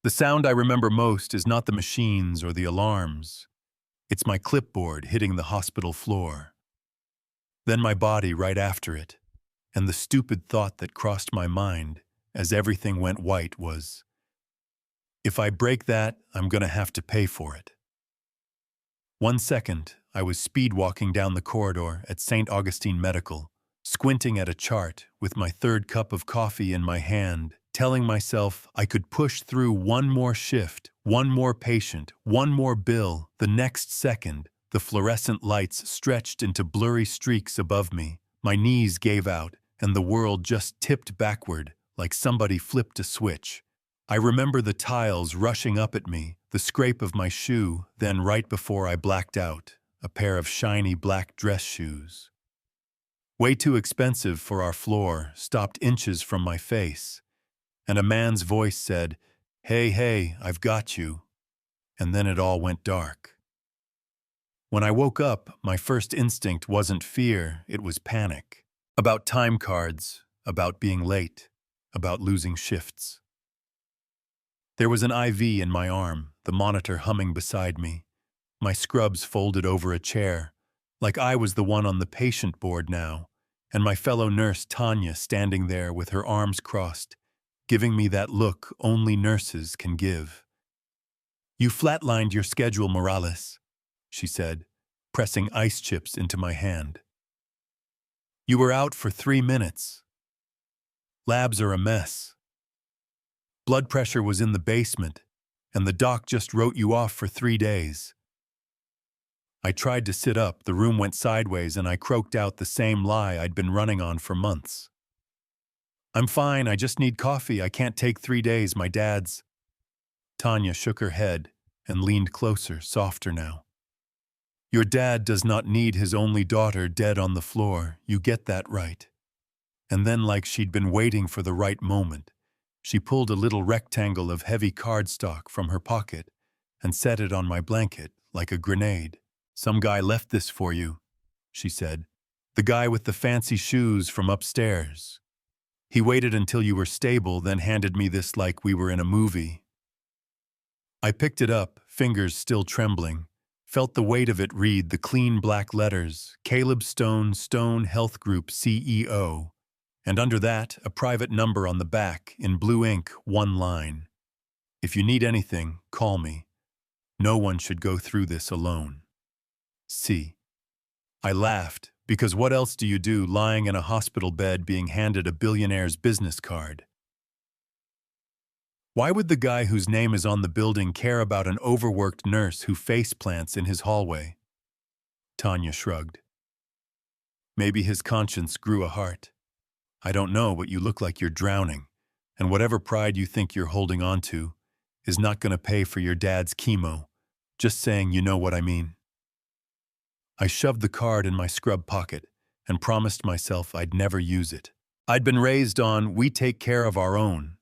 The sound I remember most is not the machines or the alarms. It's my clipboard hitting the hospital floor. Then my body right after it, and the stupid thought that crossed my mind as everything went white was, if I break that, I'm gonna have to pay for it. 1 second, I was speed walking down the corridor at St. Augustine Medical, squinting at a chart with my third cup of coffee in my hand, telling myself I could push through one more shift, one more patient, one more bill. The next second, the fluorescent lights stretched into blurry streaks above me. My knees gave out, and the world just tipped backward like somebody flipped a switch. I remember the tiles rushing up at me, the scrape of my shoe, then right before I blacked out, a pair of shiny black dress shoes. Way too expensive for our floor, stopped inches from my face, and a man's voice said, "Hey, hey, I've got you." And then it all went dark. When I woke up, my first instinct wasn't fear, it was panic. About time cards, about being late, about losing shifts. There was an IV in my arm, the monitor humming beside me, my scrubs folded over a chair, like I was the one on the patient board now, and my fellow nurse Tanya standing there with her arms crossed, giving me that look only nurses can give. "You flatlined your schedule, Morales," she said, pressing ice chips into my hand. "You were out for 3 minutes. Labs are a mess. Blood pressure was in the basement, and the doc just wrote you off for 3 days." I tried to sit up, the room went sideways, and I croaked out the same lie I'd been running on for months. "I'm fine, I just need coffee, I can't take 3 days, my dad's—" Tanya shook her head and leaned closer, softer now. "Your dad does not need his only daughter dead on the floor, you get that right." And then, like she'd been waiting for the right moment, she pulled a little rectangle of heavy cardstock from her pocket and set it on my blanket like a grenade. "Some guy left this for you," she said. "The guy with the fancy shoes from upstairs. He waited until you were stable, then handed me this like we were in a movie." I picked it up, fingers still trembling, felt the weight of it read the clean black letters, Caleb Stone, Stone Health Group CEO. And under that, a private number on the back, in blue ink, one line. "If you need anything, call me. No one should go through this alone. C." I laughed, because what else do you do lying in a hospital bed being handed a billionaire's business card? Why would the guy whose name is on the building care about an overworked nurse who face plants in his hallway? Tanya shrugged. Maybe his conscience grew a heart. "I don't know, but you look like you're drowning, and whatever pride you think you're holding on to is not going to pay for your dad's chemo. Just saying, you know what I mean." I shoved the card in my scrub pocket and promised myself I'd never use it. I'd been raised on, we take care of our own.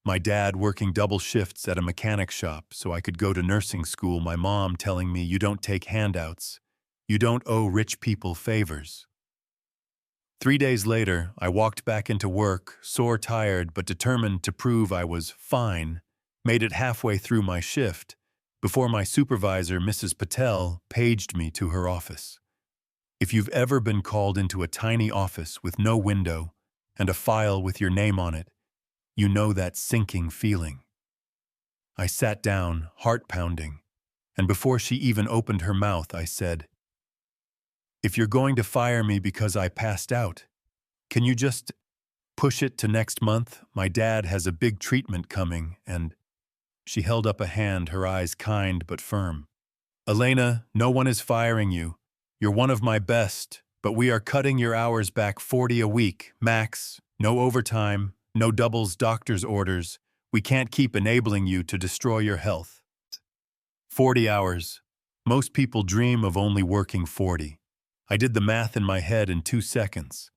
My dad working double shifts at a mechanic shop so I could go to nursing school, my mom telling me you don't take handouts, you don't owe rich people favors. 3 days later, I walked back into work, sore tired but determined to prove I was fine, made it halfway through my shift, before my supervisor, Mrs. Patel, paged me to her office. If you've ever been called into a tiny office with no window and a file with your name on it, you know that sinking feeling. I sat down, heart pounding, and before she even opened her mouth, I said, "If you're going to fire me because I passed out, can you just push it to next month? My dad has a big treatment coming, and—" She held up a hand, her eyes kind but firm. "Elena, no one is firing you. You're one of my best, but we are cutting your hours back 40 a week, max, no overtime, no doubles doctor's orders. We can't keep enabling you to destroy your health." 40 hours. Most people dream of only working 40. I did the math in my head in 2 seconds.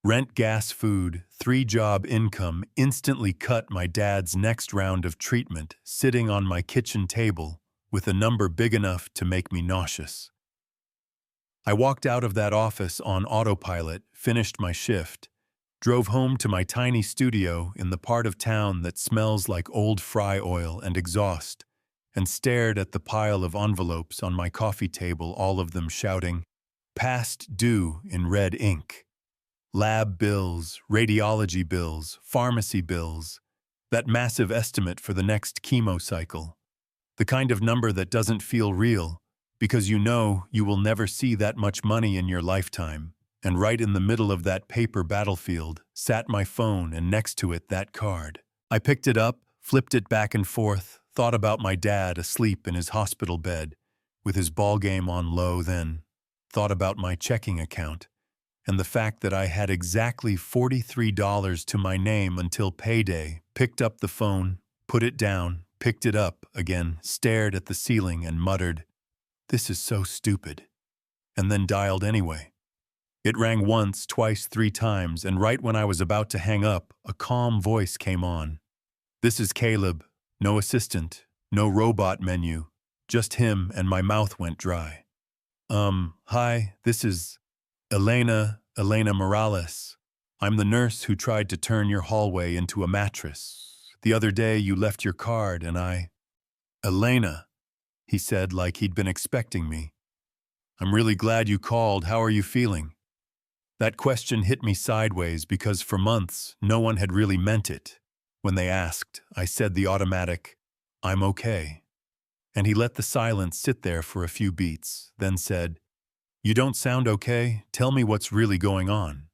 Rent, gas, food, 3-job income instantly cut my dad's next round of treatment sitting on my kitchen table with a number big enough to make me nauseous. I walked out of that office on autopilot, finished my shift, drove home to my tiny studio in the part of town that smells like old fry oil and exhaust, and stared at the pile of envelopes on my coffee table, all of them shouting, "Past due" in red ink. Lab bills, radiology bills, pharmacy bills, that massive estimate for the next chemo cycle. The kind of number that doesn't feel real, because you know you will never see that much money in your lifetime. And right in the middle of that paper battlefield sat my phone, and next to it that card. I picked it up, flipped it back and forth, thought about my dad asleep in his hospital bed, with his ball game on low, then thought about my checking account, and the fact that I had exactly $43 to my name until payday, picked up the phone, put it down, picked it up again, stared at the ceiling and muttered, "This is so stupid," and then dialed anyway. It rang once, twice, 3 times, and right when I was about to hang up, a calm voice came on. "This is Caleb. No assistant, no robot menu, just him," and my mouth went dry. Hi, this is Elena Morales. I'm the nurse who tried to turn your hallway into a mattress. The other day you left your card and I—" "Elena," he said like he'd been expecting me. "I'm really glad you called. How are you feeling?" That question hit me sideways because for months no one had really meant it. When they asked, I said the automatic, "I'm okay." And he let the silence sit there for a few beats, then said, "You don't sound okay. Tell me what's really going on."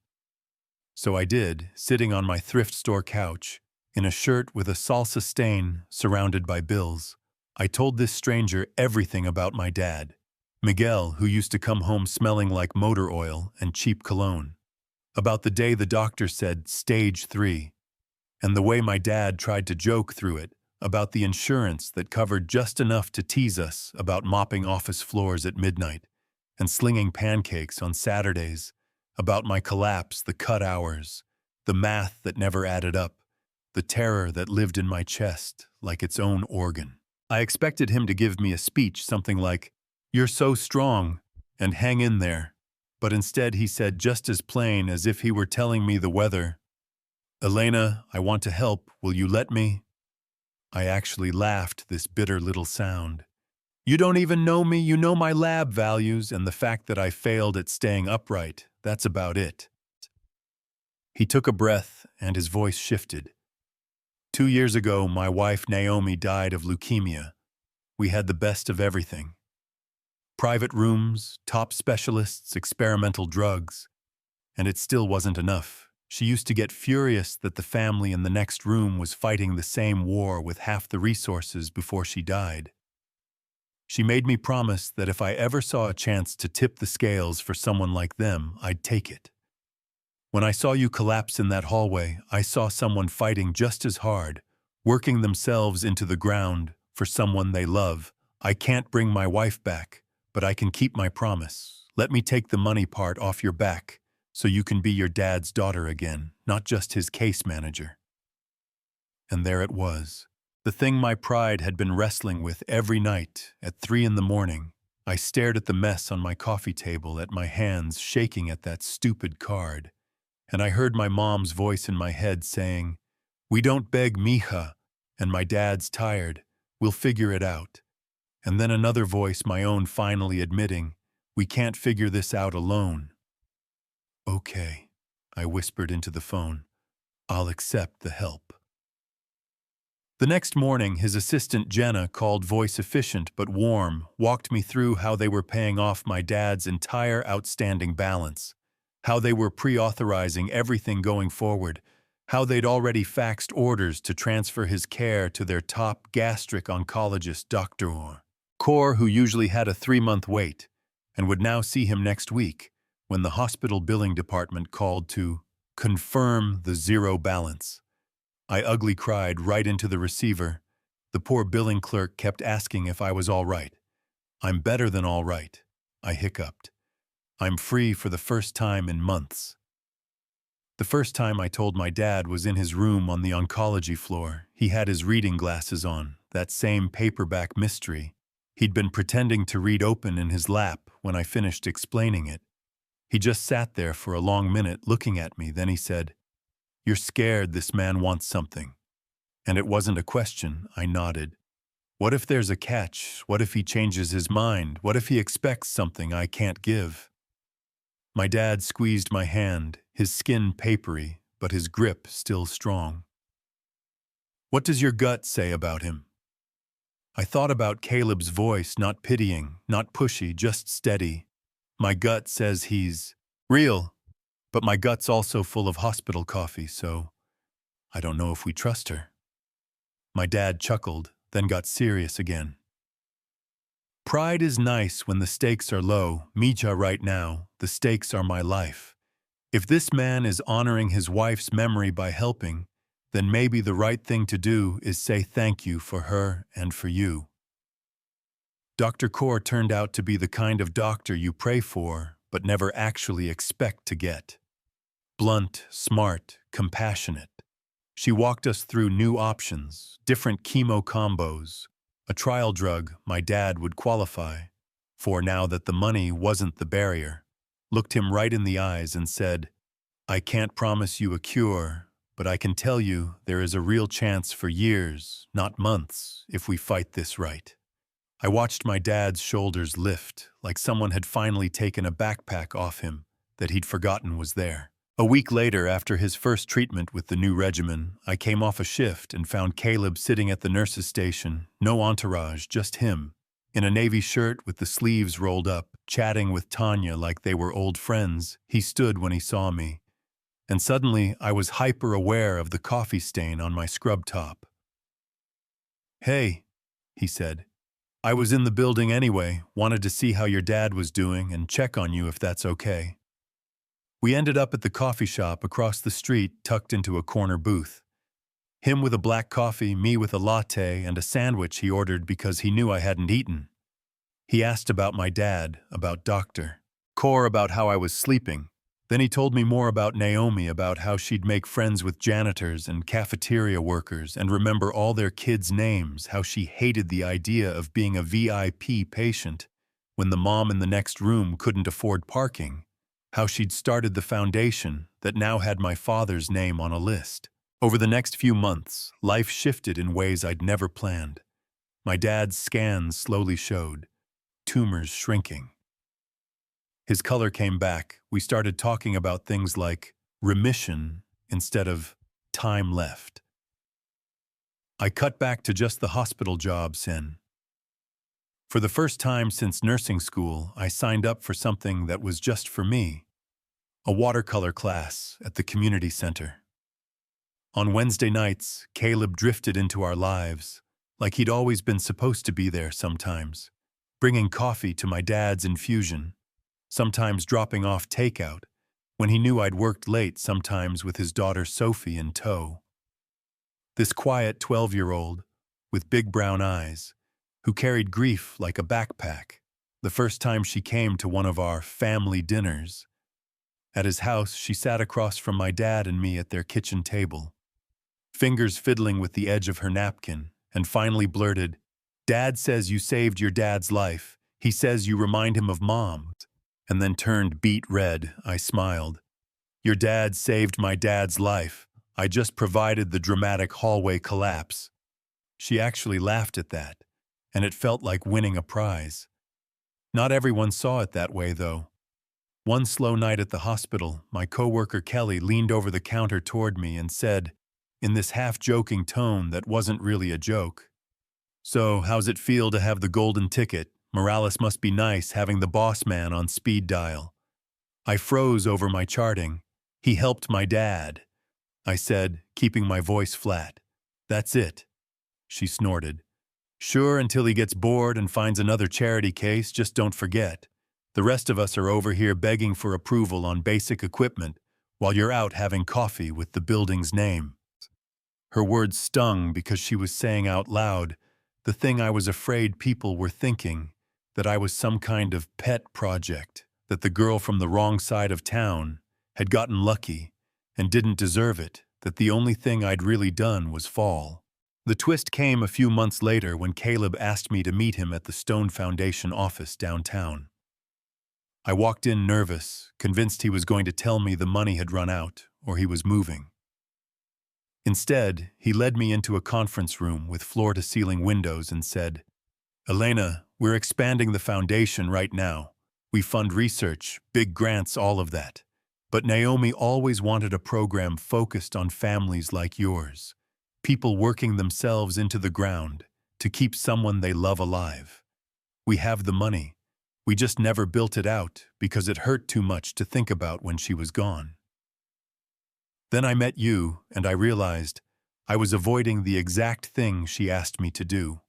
So I did, sitting on my thrift store couch, in a shirt with a salsa stain surrounded by bills. I told this stranger everything about my dad, Miguel, who used to come home smelling like motor oil and cheap cologne. About the day the doctor said stage 3, and the way my dad tried to joke through it, about the insurance that covered just enough to tease us about mopping office floors at midnight and slinging pancakes on Saturdays, about my collapse, the cut hours, the math that never added up, the terror that lived in my chest like its own organ. I expected him to give me a speech, something like, "You're so strong," and "hang in there," but instead he said just as plain as if he were telling me the weather, "Elena, I want to help. Will you let me?" I actually laughed this bitter little sound. "You don't even know me. You know my lab values and the fact that I failed at staying upright. That's about it." He took a breath and his voice shifted. 2 years ago, my wife Naomi died of leukemia. We had the best of everything. Private rooms, top specialists, experimental drugs. And it still wasn't enough. She used to get furious that the family in the next room was fighting the same war with half the resources before she died. She made me promise that if I ever saw a chance to tip the scales for someone like them, I'd take it. When I saw you collapse in that hallway, I saw someone fighting just as hard, working themselves into the ground for someone they love. I can't bring my wife back, but I can keep my promise. Let me take the money part off your back so you can be your dad's daughter again, not just his case manager. And there it was. The thing my pride had been wrestling with every night at 3 in the morning. I stared at the mess on my coffee table, at my hands shaking at that stupid card. And I heard my mom's voice in my head saying, "We don't beg, mija," and my dad's tired. We'll figure it out. And then another voice, my own, finally admitting, "We can't figure this out alone." "Okay," I whispered into the phone. "I'll accept the help." The next morning, his assistant Jenna, called voice efficient but warm, walked me through how they were paying off my dad's entire outstanding balance, how they were pre-authorizing everything going forward, how they'd already faxed orders to transfer his care to their top gastric oncologist, Dr. Kaur, who usually had a 3-month wait, and would now see him next week, when the hospital billing department called to confirm the zero balance. I ugly cried right into the receiver. The poor billing clerk kept asking if I was all right. "I'm better than all right," I hiccuped. "I'm free for the first time in months." The first time I told my dad was in his room on the oncology floor. He had his reading glasses on, that same paperback mystery he'd been pretending to read open in his lap when I finished explaining it. He just sat there for a long minute looking at me, then he said, You're scared this man wants something. And it wasn't a question, I nodded. What if there's a catch? What if he changes his mind? What if he expects something I can't give? My dad squeezed my hand, his skin papery, but his grip still strong. What does your gut say about him? I thought about Caleb's voice, not pitying, not pushy, just steady. My gut says he's real, but my gut's also full of hospital coffee, so I don't know if we trust her. My dad chuckled, then got serious again. Pride is nice when the stakes are low. Mija, right now, the stakes are my life. If this man is honoring his wife's memory by helping, then maybe the right thing to do is say thank you for her and for you. Dr. Kaur turned out to be the kind of doctor you pray for, but never actually expect to get. Blunt, smart, compassionate. She walked us through new options, different chemo combos, a trial drug my dad would qualify for now that the money wasn't the barrier, looked him right in the eyes and said, I can't promise you a cure, but I can tell you there is a real chance for years, not months, if we fight this right. I watched my dad's shoulders lift, like someone had finally taken a backpack off him that he'd forgotten was there. A week later, after his first treatment with the new regimen, I came off a shift and found Caleb sitting at the nurse's station, no entourage, just him, in a navy shirt with the sleeves rolled up, chatting with Tanya like they were old friends. He stood when he saw me, and suddenly I was hyper-aware of the coffee stain on my scrub top. Hey, he said. I was in the building anyway, wanted to see how your dad was doing and check on you if that's okay. We ended up at the coffee shop across the street, tucked into a corner booth. Him with a black coffee, me with a latte and a sandwich he ordered because he knew I hadn't eaten. He asked about my dad, about Dr. Kaur, about how I was sleeping. Then he told me more about Naomi, about how she'd make friends with janitors and cafeteria workers and remember all their kids' names, how she hated the idea of being a VIP patient when the mom in the next room couldn't afford parking, how she'd started the foundation that now had my father's name on a list. Over the next few months, life shifted in ways I'd never planned. My dad's scans slowly showed tumors shrinking. His color came back. We started talking about things like remission instead of time left. I cut back to just the hospital job, Sen. For the first time since nursing school, I signed up for something that was just for me. A watercolor class at the community center. On Wednesday nights, Caleb drifted into our lives, like he'd always been supposed to be there sometimes, bringing coffee to my dad's infusion, sometimes dropping off takeout, when he knew I'd worked late, sometimes with his daughter Sophie in tow. This quiet 12-year-old, with big brown eyes, who carried grief like a backpack, the first time she came to one of our family dinners. At his house, she sat across from my dad and me at their kitchen table, fingers fiddling with the edge of her napkin, and finally blurted, Dad says you saved your dad's life. He says you remind him of Mom. And then turned beet red. I smiled. Your dad saved my dad's life. I just provided the dramatic hallway collapse. She actually laughed at that, and it felt like winning a prize. Not everyone saw it that way, though. One slow night at the hospital, my coworker Kelly leaned over the counter toward me and said, in this half-joking tone that wasn't really a joke, So, how's it feel to have the golden ticket? Morales must be nice having the boss man on speed dial. I froze over my charting. He helped my dad, I said, keeping my voice flat. That's it. She snorted. Sure, until he gets bored and finds another charity case, just don't forget. The rest of us are over here begging for approval on basic equipment while you're out having coffee with the building's name. Her words stung because she was saying out loud the thing I was afraid people were thinking, that I was some kind of pet project, that the girl from the wrong side of town had gotten lucky and didn't deserve it, that the only thing I'd really done was fall. The twist came a few months later when Caleb asked me to meet him at the Stone Foundation office downtown. I walked in nervous, convinced he was going to tell me the money had run out or he was moving. Instead, he led me into a conference room with floor-to-ceiling windows and said, "Elena, we're expanding the foundation right now. We fund research, big grants, all of that. But Naomi always wanted a program focused on families like yours. People working themselves into the ground to keep someone they love alive. We have the money. We just never built it out because it hurt too much to think about when she was gone. Then I met you, and I realized I was avoiding the exact thing she asked me to do.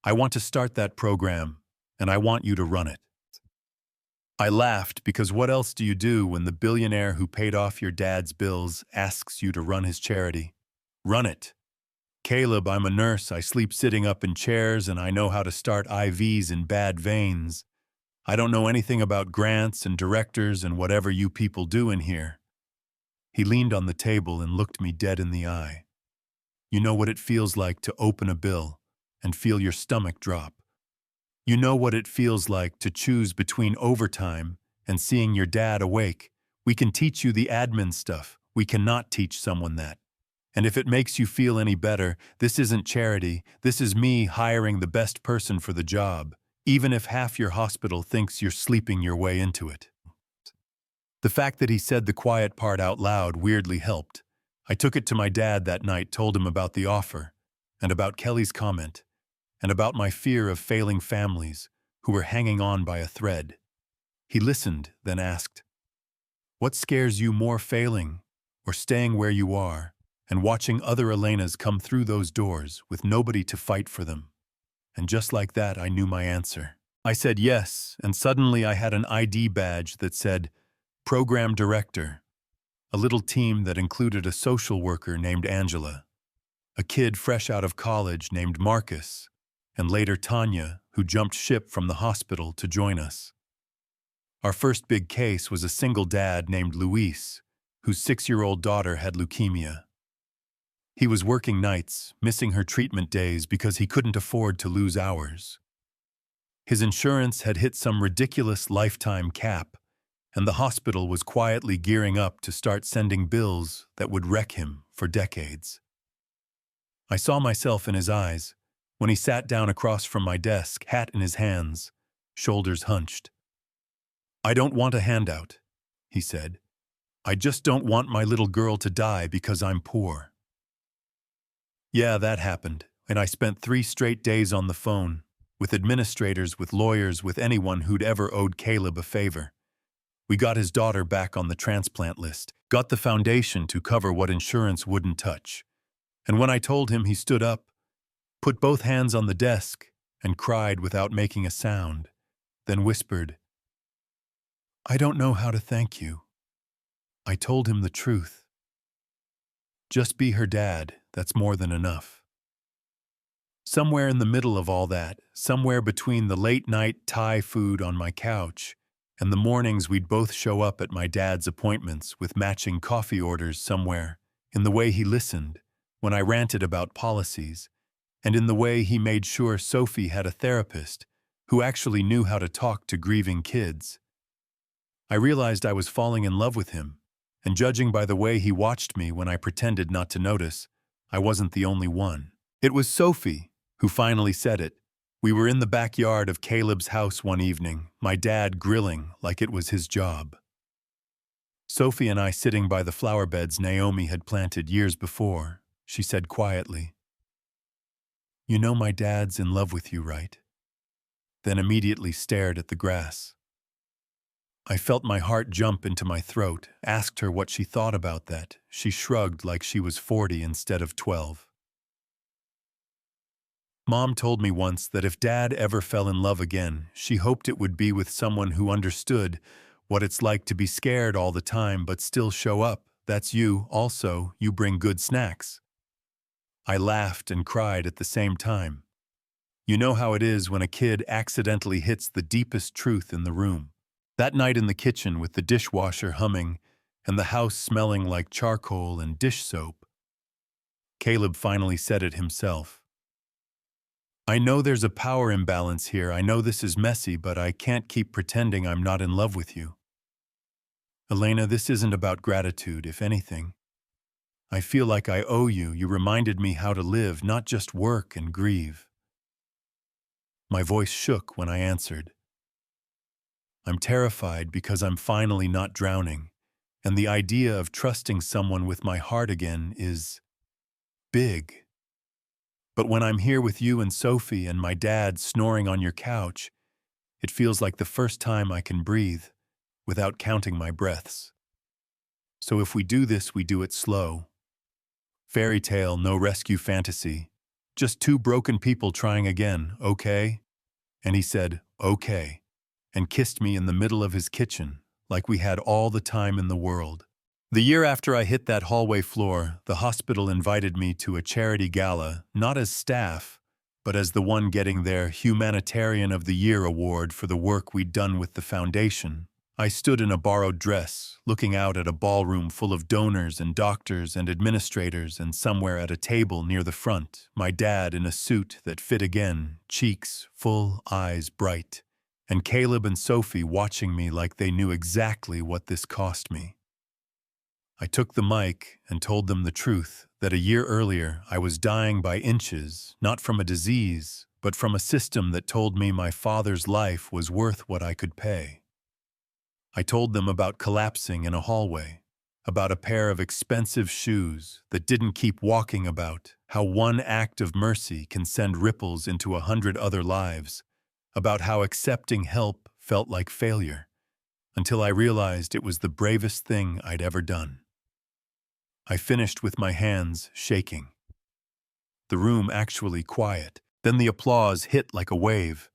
I want to start that program, and I want you to run it." I laughed because what else do you do when the billionaire who paid off your dad's bills asks you to run his charity? Run it. "Caleb, I'm a nurse. I sleep sitting up in chairs, and I know how to start IVs in bad veins. I don't know anything about grants and directors and whatever you people do in here." He leaned on the table and looked me dead in the eye. "You know what it feels like to open a bill and feel your stomach drop. You know what it feels like to choose between overtime and seeing your dad awake. We can teach you the admin stuff. We cannot teach someone that. And if it makes you feel any better, this isn't charity. This is me hiring the best person for the job, even if half your hospital thinks you're sleeping your way into it." The fact that he said the quiet part out loud weirdly helped. I took it to my dad that night, told him about the offer, and about Kelly's comment, and about my fear of failing families who were hanging on by a thread. He listened, then asked, "What scares you more, failing or staying where you are and watching other Elenas come through those doors with nobody to fight for them?" And just like that, I knew my answer. I said yes, and suddenly I had an ID badge that said, "Program Director," a little team that included a social worker named Angela, a kid fresh out of college named Marcus, and later Tanya, who jumped ship from the hospital to join us. Our first big case was a single dad named Luis, whose 6-year-old daughter had leukemia. He was working nights, missing her treatment days because he couldn't afford to lose hours. His insurance had hit some ridiculous lifetime cap, and the hospital was quietly gearing up to start sending bills that would wreck him for decades. I saw myself in his eyes when he sat down across from my desk, hat in his hands, shoulders hunched. "I don't want a handout," he said. "I just don't want my little girl to die because I'm poor." Yeah, that happened, and I spent 3 straight days on the phone, with administrators, with lawyers, with anyone who'd ever owed Caleb a favor. We got his daughter back on the transplant list, got the foundation to cover what insurance wouldn't touch. And when I told him, he stood up, put both hands on the desk, and cried without making a sound, then whispered, "I don't know how to thank you." I told him the truth. Just be her dad, that's more than enough. Somewhere in the middle of all that, somewhere between the late-night Thai food on my couch and the mornings we'd both show up at my dad's appointments with matching coffee orders, somewhere in the way he listened when I ranted about policies, and in the way he made sure Sophie had a therapist who actually knew how to talk to grieving kids, I realized I was falling in love with him, and judging by the way he watched me when I pretended not to notice, I wasn't the only one. It was Sophie who finally said it. We were in the backyard of Caleb's house one evening, my dad grilling like it was his job. Sophie and I sitting by the flower beds Naomi had planted years before. She said quietly, "You know my dad's in love with you, right?" Then immediately stared at the grass. I felt my heart jump into my throat, asked her what she thought about that. She shrugged like she was 40 instead of 12. Mom told me once that if Dad ever fell in love again, she hoped it would be with someone who understood what it's like to be scared all the time but still show up. That's you, also, you bring good snacks. I laughed and cried at the same time. You know how it is when a kid accidentally hits the deepest truth in the room. That night in the kitchen with the dishwasher humming and the house smelling like charcoal and dish soap, Caleb finally said it himself. "I know there's a power imbalance here. I know this is messy, but I can't keep pretending I'm not in love with you. Elena, this isn't about gratitude, if anything. I feel like I owe you. You reminded me how to live, not just work and grieve. My voice shook when I answered. I'm terrified because I'm finally not drowning, and the idea of trusting someone with my heart again is big. But when I'm here with you and Sophie and my dad snoring on your couch, it feels like the first time I can breathe without counting my breaths. So if we do this, we do it slow. Fairy tale, no rescue fantasy. Just two broken people trying again, okay? And he said, okay, and kissed me in the middle of his kitchen, like we had all the time in the world. The year after I hit that hallway floor, the hospital invited me to a charity gala, not as staff, but as the one getting their Humanitarian of the Year award for the work we'd done with the foundation. I stood in a borrowed dress, looking out at a ballroom full of donors and doctors and administrators, and somewhere at a table near the front, my dad in a suit that fit again, cheeks full, eyes bright, and Caleb and Sophie watching me like they knew exactly what this cost me. I took the mic and told them the truth, that a year earlier I was dying by inches, not from a disease, but from a system that told me my father's life was worth what I could pay. I told them about collapsing in a hallway, about a pair of expensive shoes that didn't keep walking, about how one act of mercy can send ripples into 100 other lives, about how accepting help felt like failure, until I realized it was the bravest thing I'd ever done. I finished with my hands shaking. The room actually quiet. Then the applause hit like a wave.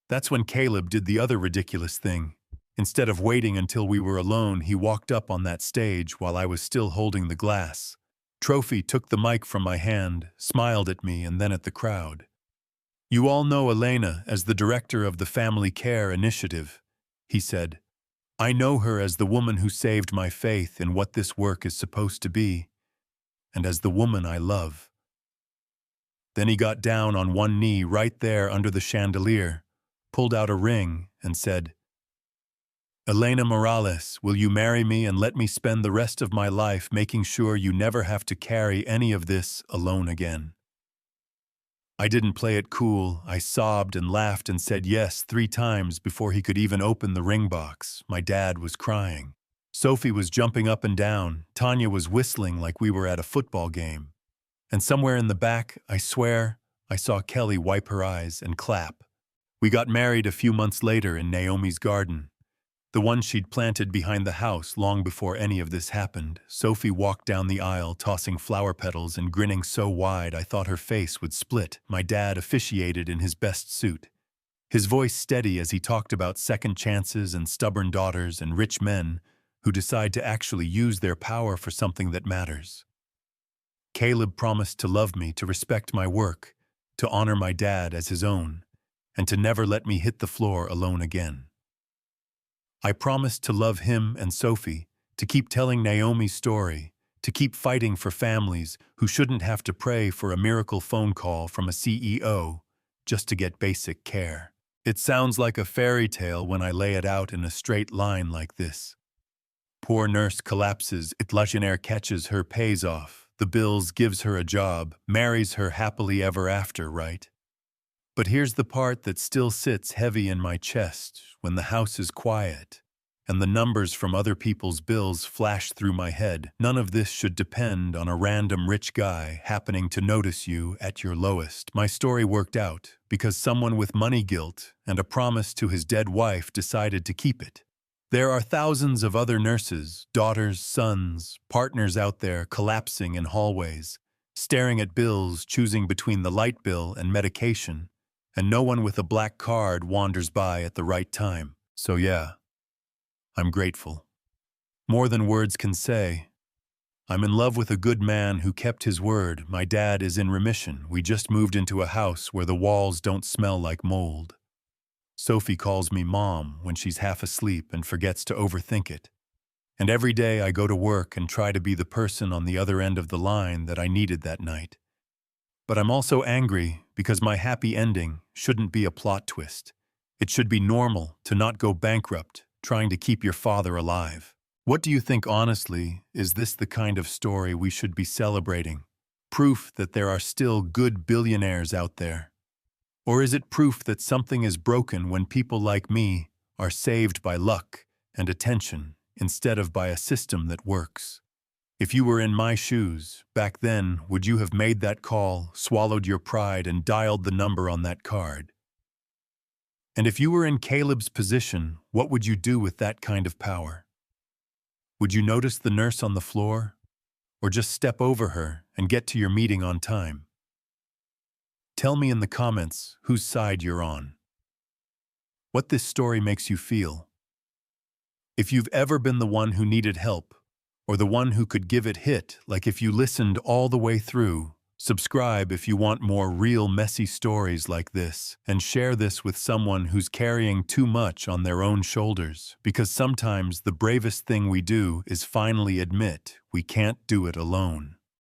That's when Caleb did the other ridiculous thing. Instead of waiting until we were alone, he walked up on that stage while I was still holding the glass. Trophy took the mic from my hand, smiled at me and then at the crowd. You all know Elena as the director of the Family Care Initiative, he said. I know her as the woman who saved my faith in what this work is supposed to be, and as the woman I love. Then he got down on one knee right there under the chandelier, pulled out a ring, and said, Elena Morales, will you marry me and let me spend the rest of my life making sure you never have to carry any of this alone again? I didn't play it cool. I sobbed and laughed and said yes 3 times before he could even open the ring box. My dad was crying. Sophie was jumping up and down. Tanya was whistling like we were at a football game. And somewhere in the back, I swear, I saw Kelly wipe her eyes and clap. We got married a few months later in Naomi's garden, the one she'd planted behind the house long before any of this happened. Sophie walked down the aisle, tossing flower petals and grinning so wide I thought her face would split. My dad officiated in his best suit, his voice steady as he talked about second chances and stubborn daughters and rich men who decide to actually use their power for something that matters. Caleb promised to love me, to respect my work, to honor my dad as his own, and to never let me hit the floor alone again. I promised to love him and Sophie, to keep telling Naomi's story, to keep fighting for families who shouldn't have to pray for a miracle phone call from a CEO just to get basic care. It sounds like a fairy tale when I lay it out in a straight line like this. Poor nurse collapses, Billionaire catches her, pays off the bills, gives her a job, marries her happily ever after, right? But here's the part that still sits heavy in my chest when the house is quiet and the numbers from other people's bills flash through my head. None of this should depend on a random rich guy happening to notice you at your lowest. My story worked out because someone with money guilt and a promise to his dead wife decided to keep it. There are thousands of other nurses, daughters, sons, partners out there collapsing in hallways, staring at bills, choosing between the light bill and medication, and no one with a black card wanders by at the right time. So yeah, I'm grateful. More than words can say. I'm in love with a good man who kept his word. My dad is in remission. We just moved into a house where the walls don't smell like mold. Sophie calls me mom when she's half asleep and forgets to overthink it. And every day I go to work and try to be the person on the other end of the line that I needed that night. But I'm also angry because my happy ending shouldn't be a plot twist. It should be normal to not go bankrupt trying to keep your father alive. What do you think honestly? Is this the kind of story we should be celebrating? Proof that there are still good billionaires out there? Or is it proof that something is broken when people like me are saved by luck and attention instead of by a system that works? If you were in my shoes, back then, would you have made that call, swallowed your pride, and dialed the number on that card? And if you were in Caleb's position, what would you do with that kind of power? Would you notice the nurse on the floor? Or just step over her and get to your meeting on time? Tell me in the comments whose side you're on. What this story makes you feel. If you've ever been the one who needed help, or the one who could give it hit, like if you listened all the way through, subscribe if you want more real messy stories like this, and share this with someone who's carrying too much on their own shoulders, because sometimes the bravest thing we do is finally admit we can't do it alone.